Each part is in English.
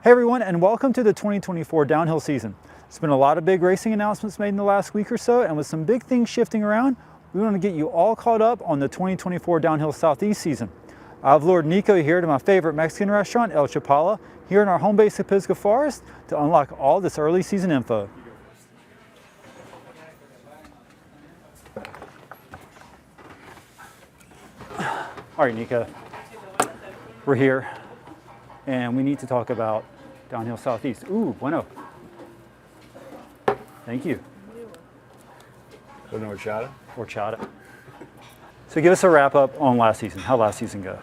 Hey everyone, and welcome to the 2024 downhill season. There's been a lot of big racing announcements made in the last week or so, and with some big things shifting around, we want to get you all caught up on the 2024 downhill Southeast season. I've lured Neko here to my favorite Mexican restaurant, El Chapala, here in our home base of Pisgah Forest, to unlock all this early season info. All right, Neko, we're here, and we need to talk about downhill Southeast. Ooh, bueno. Thank you. Una horchata. Horchata. So give us a wrap up on last season. How'd last season go?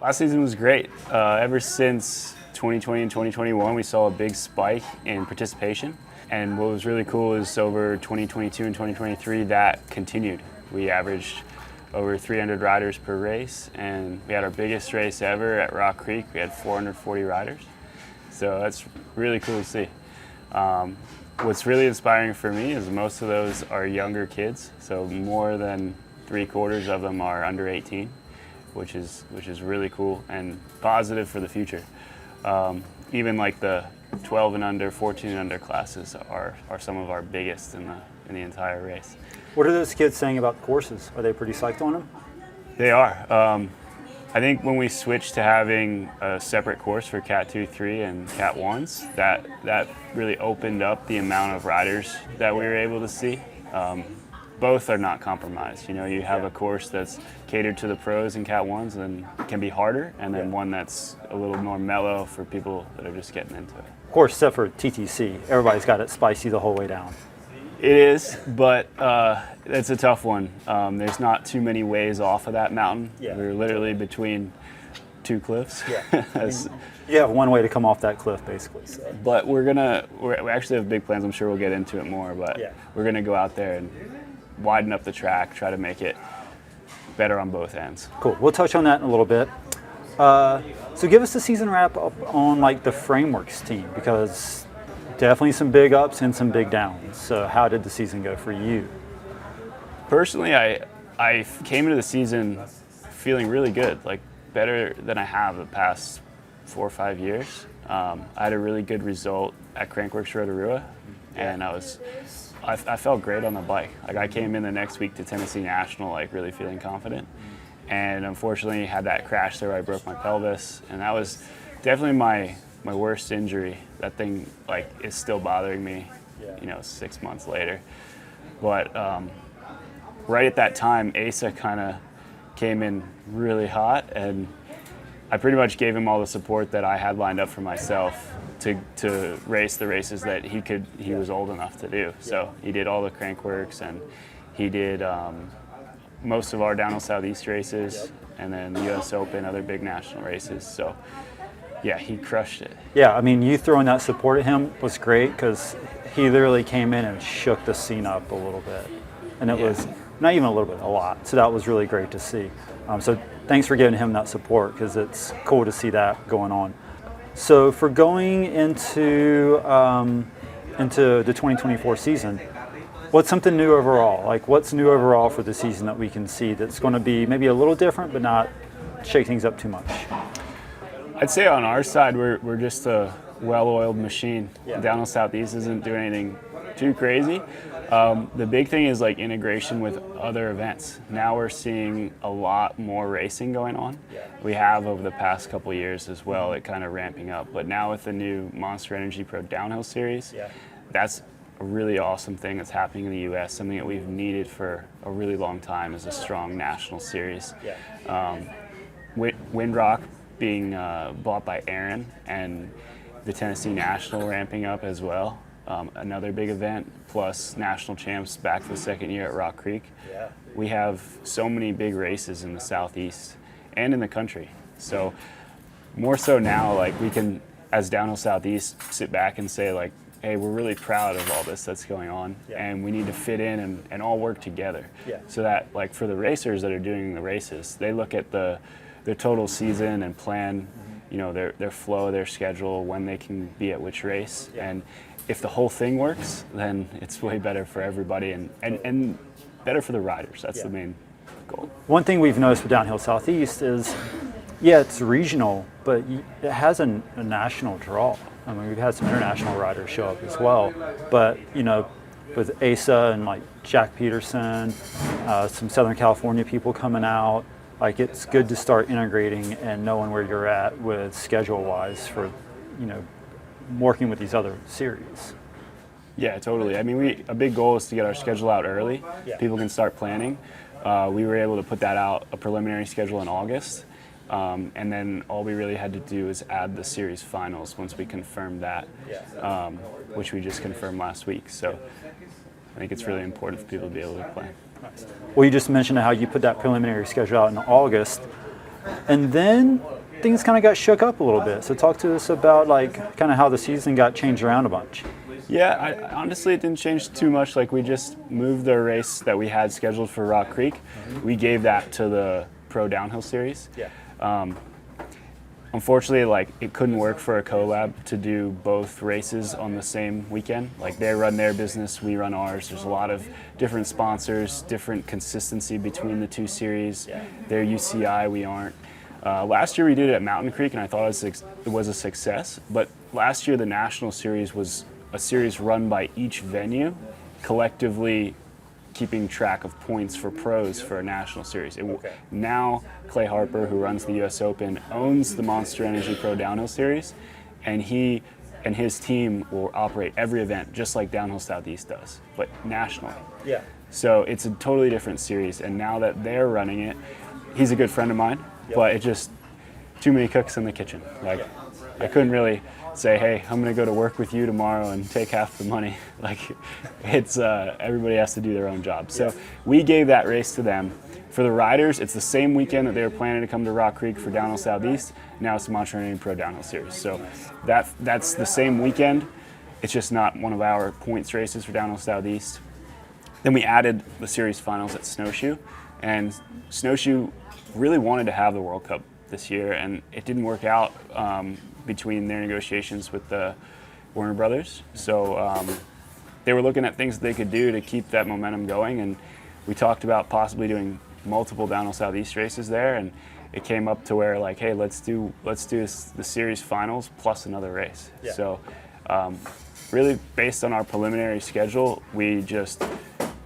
Last season was great. Ever since 2020 and 2021, we saw a big spike in participation. And what was really cool is over 2022 and 2023, that continued. We averaged over 300 riders per race, and we had our biggest race ever at Rock Creek. We had 440 riders. So that's really cool to see. What's really inspiring for me is most of those are younger kids. So more than 3/4 of them are under 18, which is really cool and positive for the future. Even like the 12 and under, 14 and under classes are some of our biggest in the entire race. What are those kids saying about the courses? Are they pretty psyched on them? They are. I think when we switched to having a separate course for Cat 2, 3, and Cat 1s, that really opened up the amount of riders that we were able to see. Both are not compromised. You know, you have a course that's catered to the pros in Cat 1s and can be harder, and then one that's a little more mellow for people that are just getting into it. Of course, except for TTC. Everybody's got it spicy the whole way down. It is, but it's a tough one. There's not too many ways off of that mountain. Yeah. We're literally between two cliffs. Yeah. You have one way to come off that cliff, basically. So. But we actually have big plans. I'm sure we'll get into it more, but we're going to go out there and widen up the track, try to make it better on both ends. Cool. We'll touch on that in a little bit. So give us the season wrap up on like the frameworks team, because definitely some big ups and some big downs. So how did the season go for you? Personally, I came into the season feeling really good, like better than I have the past 4 or 5 years. I had a really good result at Crankworks Rotorua, and I felt great on the bike. Like I came in the next week to Tennessee National like really feeling confident, and unfortunately had that crash there where I broke my pelvis, and that was definitely my worst injury. That thing like is still bothering me, 6 months later. But right at that time, Asa kind of came in really hot, and I pretty much gave him all the support that I had lined up for myself to race the races that he was old enough to do. So he did all the Crankworks, and he did most of our downhill Southeast races, and then the US Open, other big national races. So yeah, he crushed it. Yeah, I mean, you throwing that support at him was great, because he literally came in and shook the scene up a little bit. And it was not even a little bit, a lot. So that was really great to see. So thanks for giving him that support, because it's cool to see that going on. So for going into the 2024 season, what's something new overall? Like what's new overall for the season that we can see that's going to be maybe a little different, but not shake things up too much? I'd say on our side, we're just a well-oiled machine. Downhill Southeast isn't doing anything too crazy. The big thing is like integration with other events. Now we're seeing a lot more racing going on. We have over the past couple of years as well, it kind of ramping up. But now with the new Monster Energy Pro Downhill Series, that's a really awesome thing that's happening in the US, something that we've needed for a really long time is a strong national series. Windrock being bought by Aaron, and the Tennessee National ramping up as well. Another big event, plus national champs back for the second year at Rock Creek. We have so many big races in the Southeast and in the country. So more so now, like we can, as Downhill Southeast, sit back and say like, hey, we're really proud of all this that's going on, and we need to fit in and all work together. So that like for the racers that are doing the races, they look at their total season and plan, their flow, their schedule, when they can be at which race. And if the whole thing works, then it's way better for everybody and better for the riders. That's the main goal. One thing we've noticed with Downhill Southeast is Yeah, it's regional, but it has a national draw. I mean, we've had some international riders show up as well. But, you know, with Asa and like Jack Peterson, some Southern California people coming out, like it's good to start integrating and knowing where you're at with schedule-wise for, you know, working with these other series. Yeah, totally. I mean, a big goal is to get our schedule out early. Yeah. People can start planning. We were able to put that out, a preliminary schedule in August. And then all we really had to do is add the series finals once we confirmed that, which we just confirmed last week. So I think it's really important for people to be able to play. Nice. Well, you just mentioned how you put that preliminary schedule out in August, and then things kind of got shook up a little bit. So talk to us about like kind of how the season got changed around a bunch. Yeah, honestly, it didn't change too much. Like we just moved the race that we had scheduled for Rock Creek. We gave that to the Pro Downhill Series. Unfortunately, like it couldn't work for a collab to do both races on the same weekend. Like they run their business, we run ours. There's a lot of different sponsors, different consistency between the two series. They're UCI, we aren't. Last year we did it at Mountain Creek, and I thought it was a success. But last year the National Series was a series run by each venue, collectively keeping track of points for pros for a national series. Now Clay Harper, who runs the US Open, owns the Monster Energy Pro Downhill Series, and he and his team will operate every event just like Downhill Southeast does, but nationally. So it's a totally different series, and now that they're running it, he's a good friend of mine, but it just, too many cooks in the kitchen. Like, I couldn't really say, hey, I'm gonna go to work with you tomorrow and take half the money. Like, it's everybody has to do their own job. So we gave that race to them. For the riders, it's the same weekend that they were planning to come to Rock Creek for Downhill Southeast. Now it's the Monster Pro Downhill Series. So that's the same weekend. It's just not one of our points races for Downhill Southeast. Then we added the series finals at Snowshoe, and Snowshoe really wanted to have the World Cup this year, and it didn't work out between their negotiations with the Warner Brothers. So they were looking at things that they could do to keep that momentum going, and we talked about possibly doing multiple Downhill Southeast races there, and it came up to where like, hey, let's do the series finals plus another race. So really based on our preliminary schedule, we just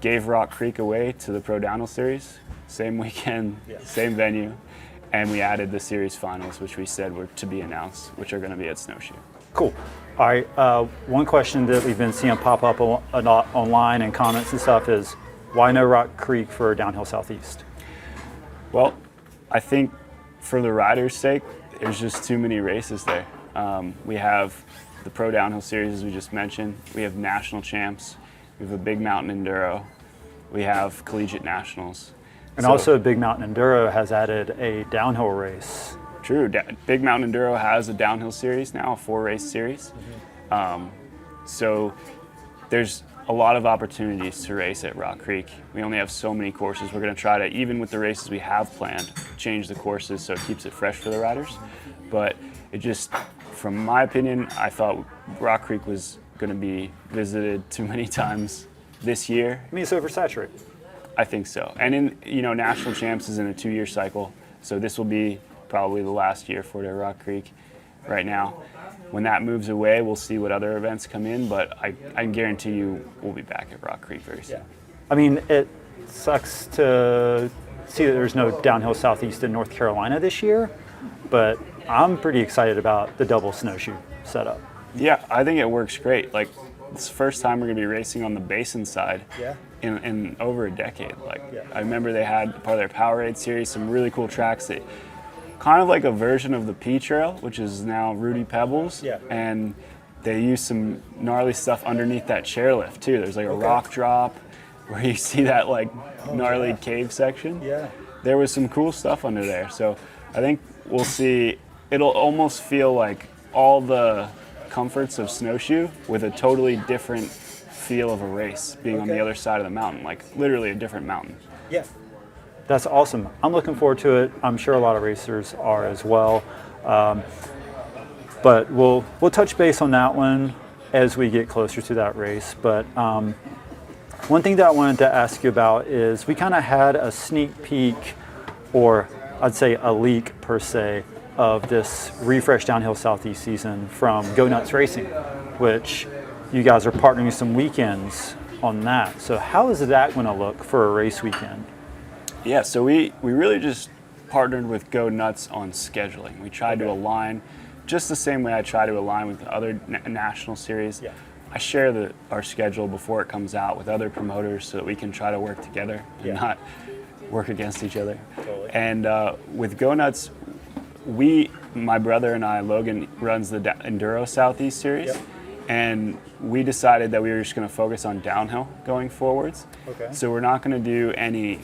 gave Rock Creek away to the Pro Downhill Series, same weekend, same venue, and we added the series finals, which we said were to be announced, which are going to be at Snowshoe. Cool. All right, one question that we've been seeing pop up a lot online and comments and stuff is, why no Rock Creek for Downhill Southeast? Well, I think for the riders' sake, there's just too many races there. We have the Pro Downhill Series, as we just mentioned. We have national champs. We have a Big Mountain Enduro. We have collegiate nationals. And also Big Mountain Enduro has added a downhill race. True. Big Mountain Enduro has a downhill series now, a 4-race series. So there's a lot of opportunities to race at Rock Creek. We only have so many courses. We're going to try to, even with the races we have planned, change the courses so it keeps it fresh for the riders. But it just, from my opinion, I thought Rock Creek was going to be visited too many times this year. I mean, it's oversaturated. I think so. And national champs is in a 2-year cycle, so this will be probably the last year for the Rock Creek right now. When that moves away, we'll see what other events come in, but I can guarantee you we'll be back at Rock Creek very soon. I mean, it sucks to see that there's no Downhill Southeast in North Carolina this year, but I'm pretty excited about the double snowshoe setup. Yeah, I think it works great. Like, it's the first time we're going to be racing on the basin side in over a decade. I remember they had part of their Powerade series, some really cool tracks that kind of like a version of the P Trail, which is now Rudy Pebbles, and they use some gnarly stuff underneath that chairlift too. There's like a rock drop where you see that like gnarly cave section. There was some cool stuff under there, so I think we'll see. It'll almost feel like all the comforts of Snowshoe with a totally different feel of a race, being on the other side of the mountain, like literally a different mountain. That's awesome. I'm looking forward to it. I'm sure a lot of racers are as well. But we'll touch base on that one as we get closer to that race. But one thing that I wanted to ask you about is we kind of had a sneak peek or I'd say, a leak per se of this refresh downhill southeast season from Go Nuts Racing, which you guys are partnering some weekends on that. So how is that going to look for a race weekend? Yeah, so we really just partnered with Go Nuts on scheduling. We tried to align just the same way I try to align with other national series. Yeah. I share our schedule before it comes out with other promoters so that we can try to work together and not work against each other. Totally. And with Go Nuts, my brother and I, Logan, runs the Enduro Southeast Series. Yep. And we decided that we were just going to focus on downhill going forwards. Okay. So we're not going to do any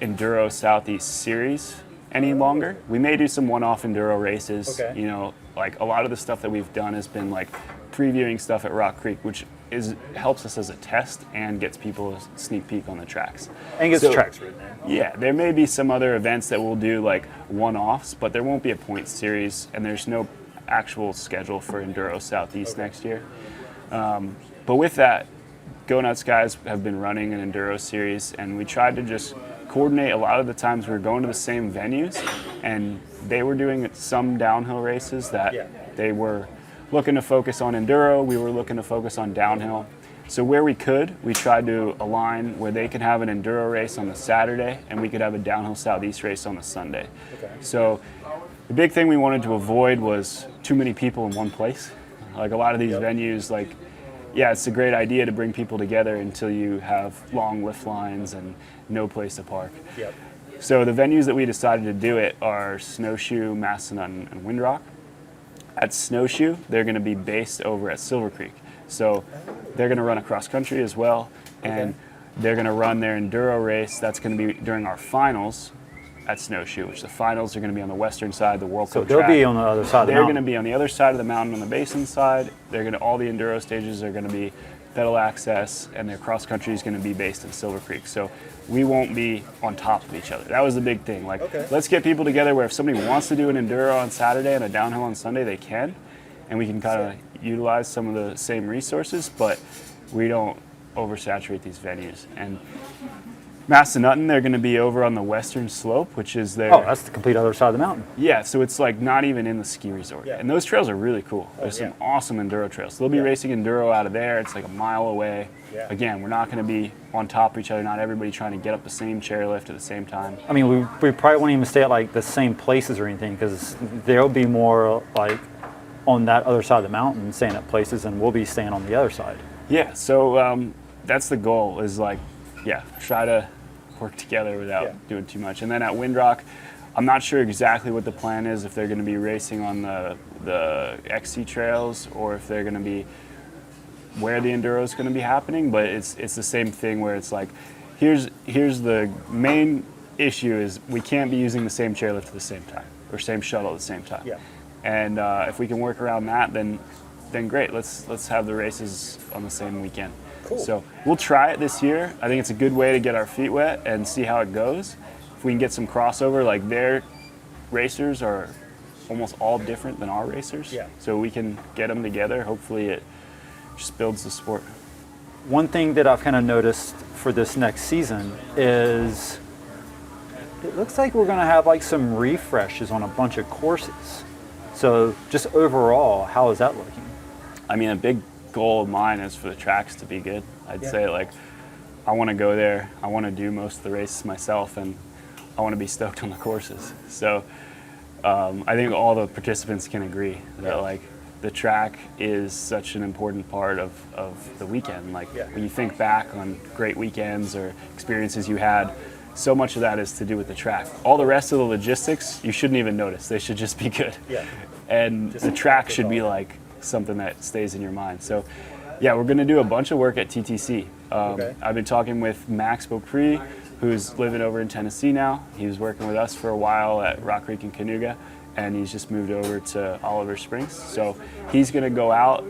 Enduro Southeast Series any longer. We may do some one-off Enduro races. Okay. You know, like a lot of the stuff that we've done has been like previewing stuff at Rock Creek, which helps us as a test and gets people a sneak peek on the tracks. And gets the tracks written in. Yeah, there may be some other events that we'll do like one-offs, but there won't be a point series, and there's no actual schedule for Enduro Southeast next year. But with that, Go Nuts guys have been running an Enduro series, and we tried to just coordinate. A lot of the times we were going to the same venues, and they were doing some downhill races that they were looking to focus on Enduro. We were looking to focus on downhill. So where we could, we tried to align where they could have an Enduro race on the Saturday, and we could have a downhill Southeast race on the Sunday. Okay. So the big thing we wanted to avoid was too many people in one place. Like a lot of these venues, like, yeah, it's a great idea to bring people together until you have long lift lines and no place to park. Yep. So the venues that we decided to do it are Snowshoe, Massanutten, and Windrock. At Snowshoe, they're going to be based over at Silver Creek. So they're going to run a cross country as well, and they're going to run their Enduro race. That's going to be during our finals at Snowshoe, which the finals are going to be on the western side of the World Cup So they'll track. be on the other side of the They're mountain. going to be on the other side of the mountain on the basin side. All the Enduro stages are going to be pedal access, and their cross country is going to be based in Silver Creek. So we won't be on top of each other. That was the big thing. Like, let's get people together where if somebody wants to do an Enduro on Saturday and a downhill on Sunday, they can, and we can kind of utilize some of the same resources, but we don't oversaturate these venues. And Massanutten, they're going to be over on the western slope, which is their... Oh, that's the complete other side of the mountain. Yeah, so it's like not even in the ski resort. Yeah. And those trails are really cool. There's some awesome Enduro trails. They'll be racing Enduro out of there. It's like a mile away. Yeah. Again, we're not going to be on top of each other, not everybody trying to get up the same chairlift at the same time. I mean, we probably won't even stay at like the same places or anything, because there'll be more like on that other side of the mountain staying at places, and we'll be staying on the other side. Yeah, so that's the goal, is like, try to work together without doing too much. And then at Windrock, I'm not sure exactly what the plan is, if they're going to be racing on the XC trails or if they're going to be where the Enduro is going to be happening, but it's the same thing where it's like, here's the main issue is we can't be using the same chairlift at the same time or same shuttle at the same time. Yeah. And if we can work around that, then great. Let's have the races on the same weekend. Cool. So we'll try it this year. I think it's a good way to get our feet wet and see how it goes. If we can get some crossover, like their racers are almost all different than our racers. Yeah. So we can get them together. Hopefully it just builds the sport. One thing that I've kind of noticed for this next season is it looks like we're going to have like some refreshes on a bunch of courses. So just overall, how is that looking? I mean, a big goal of mine is for the tracks to be good. I'd say, like, I want to go there, I want to do most of the races myself, and I want to be stoked on the courses. So I think all the participants can agree that like the track is such an important part of the weekend. Like when you think back on great weekends or experiences you had, so much of that is to do with the track. All the rest of the logistics, you shouldn't even notice. They should just be good. Yeah. And the track should be like something that stays in your mind. So yeah, we're going to do a bunch of work at TTC. I've been talking with Max Beaupre, who's living over in Tennessee now. He was working with us for a while at Rock Creek and Cayuga, and he's just moved over to Oliver Springs. So he's going to go out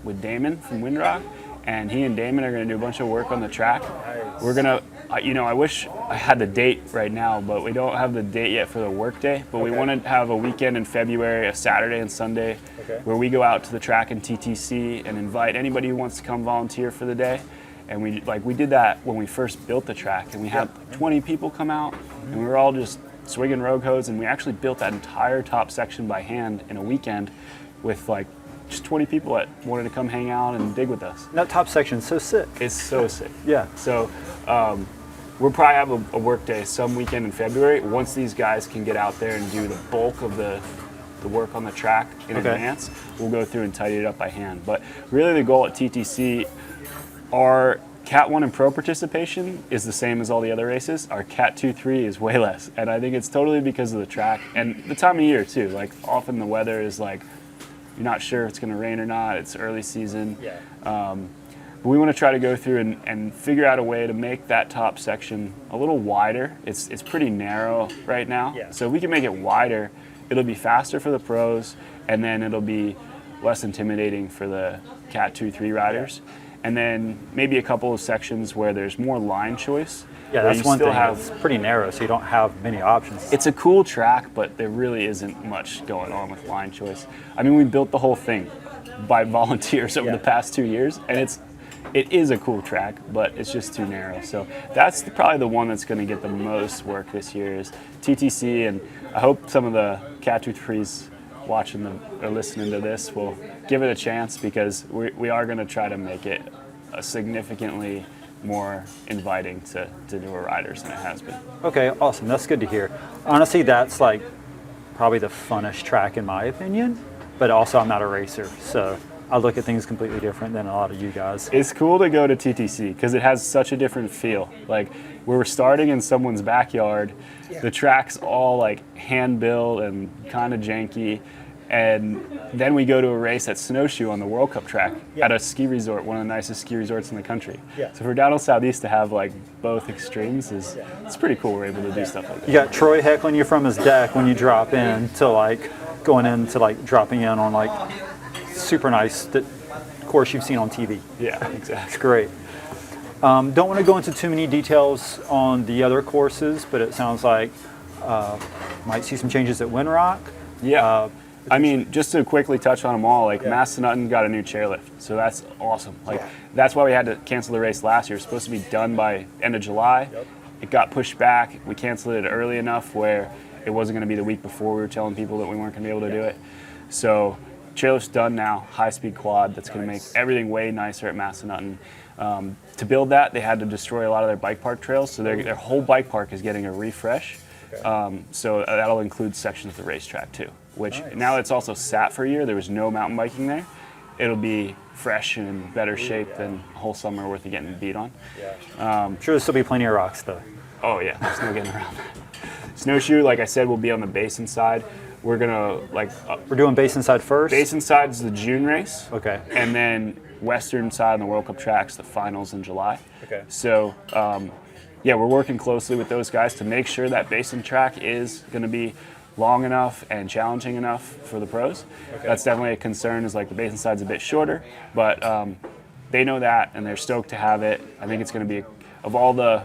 with Damon from Windrock, and he and Damon are going to do a bunch of work on the track. We're going to, I wish I had the date right now, but we don't have the date yet for the work day. But we want to have a weekend in February, a Saturday and Sunday, where we go out to the track in TTC and invite anybody who wants to come volunteer for the day. And we did that when we first built the track, and we had 20 people come out, and we were all just swing and rogue hose, and we actually built that entire top section by hand in a weekend with like just 20 people that wanted to come hang out and dig with us. That top section's so sick. It's so sick. Yeah. So we'll probably have a work day some weekend in February once these guys can get out there and do the bulk of the work on the track in advance. We'll go through and tidy it up by hand. But really the goal at TTC, our Cat 1 and Pro participation is the same as all the other races. Our Cat 2-3 is way less. And I think it's totally because of the track and the time of year too. Like often the weather is like, you're not sure if it's gonna rain or not. It's early season. Yeah. But we want to try to go through and figure out a way to make that top section a little wider. It's pretty narrow right now. Yeah. So if we can make it wider, it'll be faster for the pros, and then it'll be less intimidating for the Cat 2-3 riders. Yeah. And then maybe a couple of sections where there's more line choice. Yeah, where that's you one still thing. have- It's pretty narrow, so you don't have many options. It's a cool track, but there really isn't much going on with line choice. I mean, we built the whole thing by volunteers over the past 2 years, and it is a cool track, but it's just too narrow. So that's probably the one that's going to get the most work this year is TTC, and I hope some of the Cat 2-3s watching or listening to this will give it a chance, because we are going to try to make it a significantly more inviting to newer riders than it has been. Okay, awesome. That's good to hear. Honestly, that's like probably the funnest track in my opinion, but also I'm not a racer, so I look at things completely different than a lot of you guys. It's cool to go to TTC because it has such a different feel. Like we're starting in someone's backyard. The track's all like hand built and kind of janky. And then we go to a race at Snowshoe on the World Cup track at a ski resort, one of the nicest ski resorts in the country. So for down in Southeast to have like both extremes it's pretty cool. We're able to do stuff like that. You got Troy heckling you from his deck when you drop in to like going into like dropping in on like super nice course you've seen on TV. Yeah, exactly. It's great. Don't want to go into too many details on the other courses, but it sounds like might see some changes at Windrock. Yeah. I mean, just to quickly touch on them all, like Massanutten got a new chairlift, so that's awesome. Like that's why we had to cancel the race last year. It was supposed to be done by end of July. It got pushed back. We canceled it early enough where it wasn't going to be the week before we were telling people that we weren't going to be able to do it. So chairlift's done now, high-speed quad. That's going to make everything way nicer at Massanutten. To build that, they had to destroy a lot of their bike park trails, so their whole bike park is getting a refresh. So that'll include sections of the racetrack too, which now it's also sat for a year. There was no mountain biking there. It'll be fresh and in better shape than a whole summer worth of getting beat on. I'm sure there'll still be plenty of rocks though. Oh yeah, there's no getting around that. Snowshoe, like I said, will be on the basin side. We're gonna We're doing basin side first. basin side is the June race. Okay. And then western side on the World Cup tracks, the finals in July. Okay. So yeah, we're working closely with those guys to make sure that basin track is going to be long enough and challenging enough for the pros. That's definitely a concern, is like the basin side's a bit shorter, but they know that and they're stoked to have it. I think it's going to be, of all the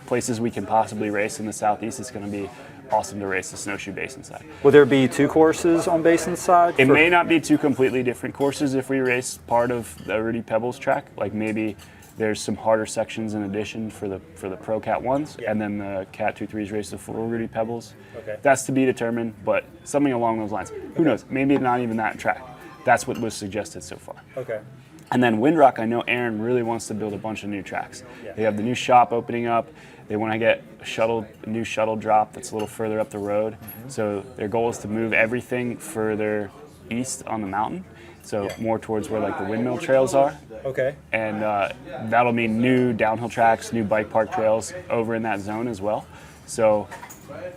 places we can possibly race in the Southeast, it's going to be awesome to race the Snowshoe basin side. Will there be two courses on basin side? It may not be two completely different courses if we race part of the Rudy Pebbles track. Like maybe there's some harder sections in addition for the Pro Cat 1s, and then the Cat 2-3s race the full Rudy Pebbles. That's to be determined, but something along those lines. Who knows? Maybe not even that track. That's what was suggested so far. And then Windrock, I know Aaron really wants to build a bunch of new tracks. They have the new shop opening up. They want to get a new shuttle drop that's a little further up the road. So their goal is to move everything further east on the mountain, so more towards where like the windmill trails are. And that'll mean new downhill tracks, new bike park trails over in that zone as well. So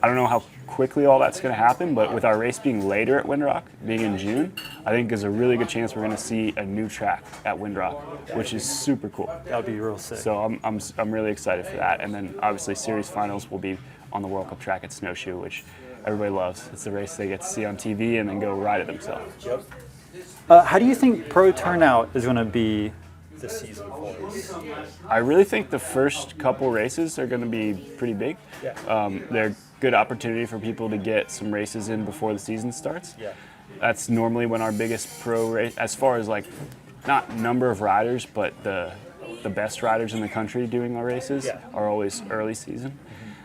I don't know how quickly all that's going to happen, but with our race being later at Windrock, being in June, I think there's a really good chance we're going to see a new track at Windrock, which is super cool. That would be real sick. So I'm really excited for that. And then obviously series finals will be on the World Cup track at Snowshoe, which everybody loves. It's the race they get to see on TV and then go ride it themselves. How do you think pro turnout is going to be this season for us? I really think the first couple races are going to be pretty big. They're a good opportunity for people to get some races in before the season starts. That's normally when our biggest pro race, as far as like not number of riders, but the best riders in the country doing our races are always early season.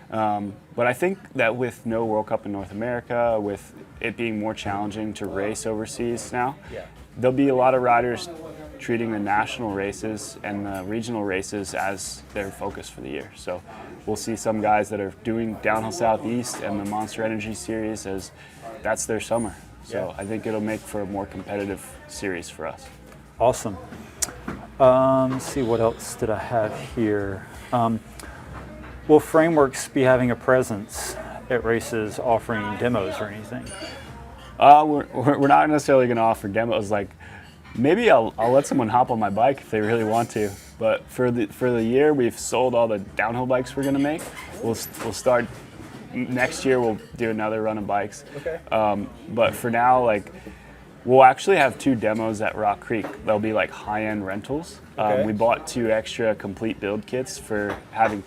But I think that with no World Cup in North America, with it being more challenging to race overseas now, there'll be a lot of riders treating the national races and the regional races as their focus for the year. So we'll see some guys that are doing Downhill Southeast and the Monster Energy series as that's their summer. So I think it'll make for a more competitive series for us. Awesome. Let's see, what else did I have here? Will Frameworks be having a presence at races offering demos or anything? We're not necessarily going to offer demos. Like, maybe I'll let someone hop on my bike if they really want to. But for the year, we've sold all the downhill bikes we're going to make. We'll start next year. We'll do another run of bikes. Okay. But for now, like, we'll actually have 2 demos at Rock Creek. They'll be like high-end rentals. Okay. We bought 2 extra complete build kits for having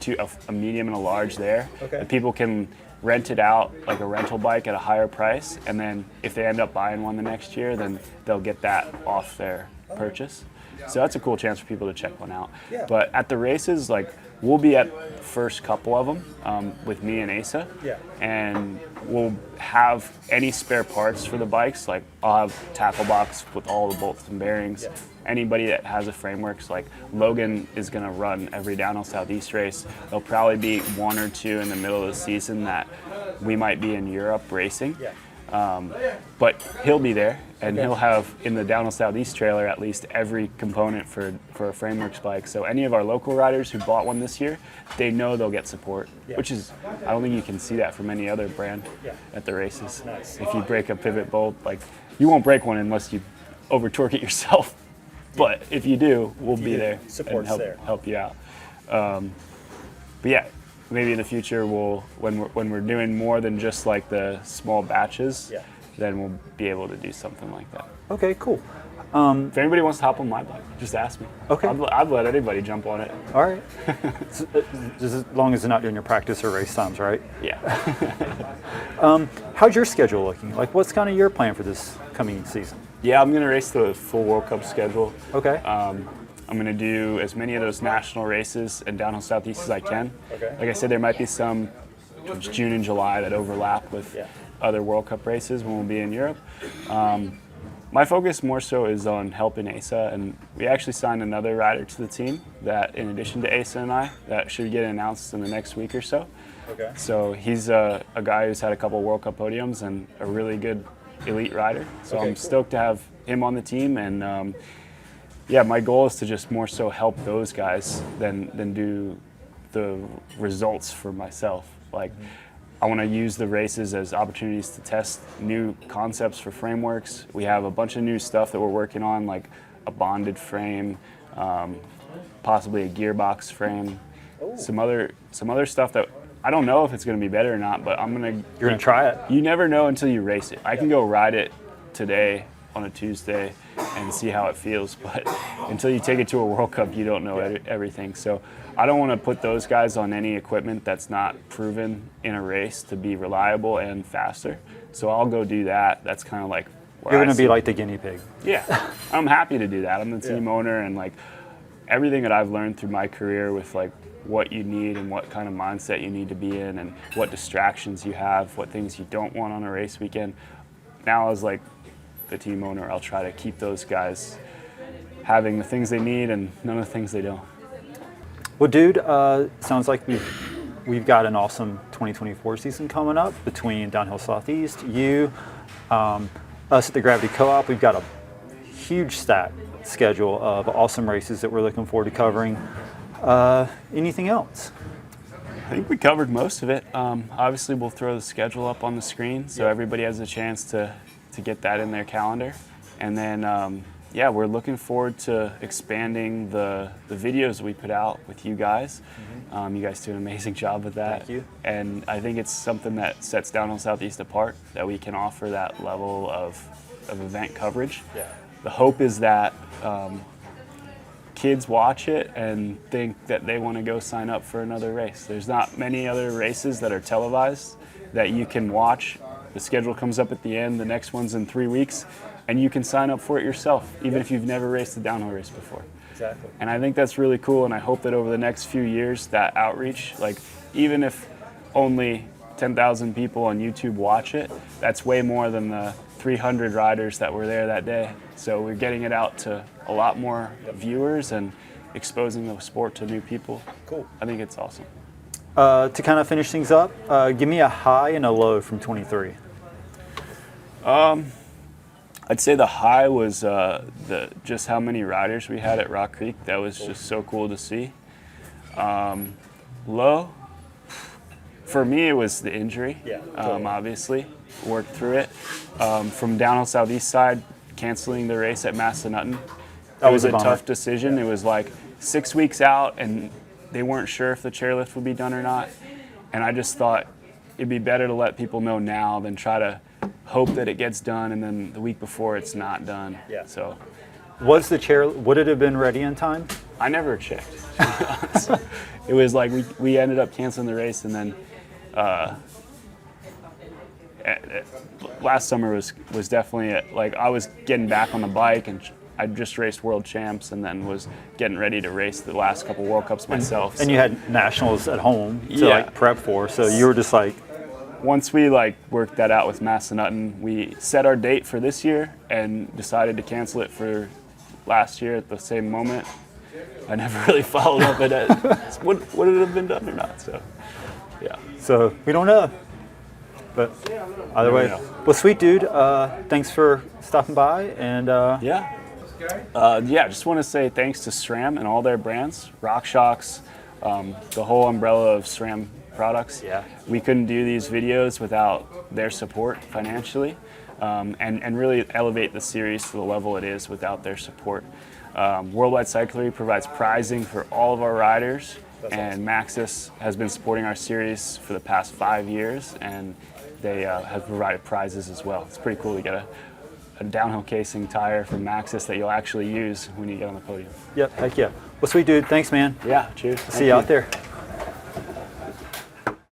a medium and a large there. Okay. And people can rent it out like a rental bike at a higher price, and then if they end up buying one the next year, then they'll get that off their purchase. So that's a cool chance for people to check one out. Yeah. But at the races, like, we'll be at the first couple of them with me and Asa. Yeah. And we'll have any spare parts for the bikes. Like, I'll have tackle box with all the bolts and bearings. Yeah. Anybody that has a Frameworks, like Logan is going to run every Downhill Southeast race. There'll probably be 1 or 2 in the middle of the season that we might be in Europe racing. Yeah. But he'll be there, and he'll have in the Downhill Southeast trailer at least every component for a Frameworks bike. So any of our local riders who bought one this year, they know they'll get support, which is, I don't think you can see that from any other brand at the races. Nice. If you break a pivot bolt, like, you won't break one unless you over torque it yourself. But if you do, we'll be there and help you out. But yeah, maybe in the future when we're doing more than just like the small batches, then we'll be able to do something like that. Okay, cool. If anybody wants to hop on my bike, just ask me. Okay. I'd let anybody jump on it. All right. Just as long as they're not doing your practice or race times, right? Yeah. How's your schedule looking? Like, what's kind of your plan for this coming season? Yeah, I'm going to race the full World Cup schedule. Okay. I'm going to do as many of those national races and Downhill Southeast as I can. Okay. Like I said, there might be some June and July that overlap with other World Cup races when we'll be in Europe. My focus more so is on helping Asa, and we actually signed another rider to the team that, in addition to Asa and I, that should get announced in the next week or so. Okay. So he's a guy who's had a couple World Cup podiums and a really good elite rider. So I'm stoked to have him on the team, and my goal is to just more so help those guys than do the results for myself. Like, I want to use the races as opportunities to test new concepts for Frameworks. We have a bunch of new stuff that we're working on, like a bonded frame, possibly a gearbox frame, some other stuff that I don't know if it's going to be better or not, but you're going to try it. You never know until you race it. I can go ride it today on a Tuesday and see how it feels, but until you take it to a World Cup, you don't know everything. So I don't want to put those guys on any equipment that's not proven in a race to be reliable and faster. So I'll go do that. That's kind of like where You're going to be like the guinea pig. Yeah, I'm happy to do that. I'm the team owner, and like everything that I've learned through my career with like what you need and what kind of mindset you need to be in and what distractions you have, what things you don't want on a race weekend. Now as like the team owner, I'll try to keep those guys having the things they need and none of the things they don't. Well, dude, sounds like we've got an awesome 2024 season coming up between Downhill Southeast, you, us at the Gravity Co-op. We've got a huge stack schedule of awesome races that we're looking forward to covering. Anything else? I think we covered most of it. Obviously, we'll throw the schedule up on the screen so everybody has a chance to get that in their calendar. And then, we're looking forward to expanding the videos we put out with you guys. You guys do an amazing job with that. Thank you. And I think it's something that sets Downhill Southeast apart, that we can offer that level of event coverage. Yeah. The hope is that kids watch it and think that they want to go sign up for another race. There's not many other races that are televised that you can watch. The schedule comes up at the end, the next one's in 3 weeks, and you can sign up for it yourself, even if you've never raced a downhill race before. Exactly. And I think that's really cool, and I hope that over the next few years, that outreach, like even if only 10,000 people on YouTube watch it, that's way more than the 300 riders that were there that day. So we're getting it out to a lot more viewers and exposing the sport to new people. Cool. I think it's awesome. To kind of finish things up, give me a high and a low from 23. I'd say the high was just how many riders we had at Rock Creek. That was just so cool to see. Low, for me, it was the injury. Yeah, totally. Obviously, worked through it. From downhill southeast side, canceling the race at Massanutten. That was a bummer. tough decision. It was like 6 weeks out, and they weren't sure if the chairlift would be done or not. And I just thought it'd be better to let people know now than try to hope that it gets done, and then the week before it's not done. Yeah. So Was the chair, would it have been ready in time? I never checked. To be honest. It was like we ended up canceling the race, and then last summer was definitely like I was getting back on the bike, and I just raced world champs, and then was getting ready to race the last couple World Cups myself. And you had nationals at home to Yeah. like prep for, so you were just like, Once we like worked that out with Massanutten, we set our date for this year and decided to cancel it for last year at the same moment. I never really followed up at it. Would it have been done or not? So, yeah. so we don't know. But either way, know. well, sweet dude, thanks for stopping by, and Yeah, just want to say thanks to SRAM and all their brands, RockShox, the whole umbrella of SRAM products. Yeah. We couldn't do these videos without their support financially, and really elevate the series to the level it is without their support. Worldwide Cyclery provides prizing for all of our riders, and Maxxis has been supporting our series for the past 5 years, and they have provided prizes as well. It's pretty cool to get a downhill casing tire from Maxxis that you'll actually use when you get on the podium. yep, heck yeah. Well, sweet dude, thanks, man. Yeah, cheers. See you out there.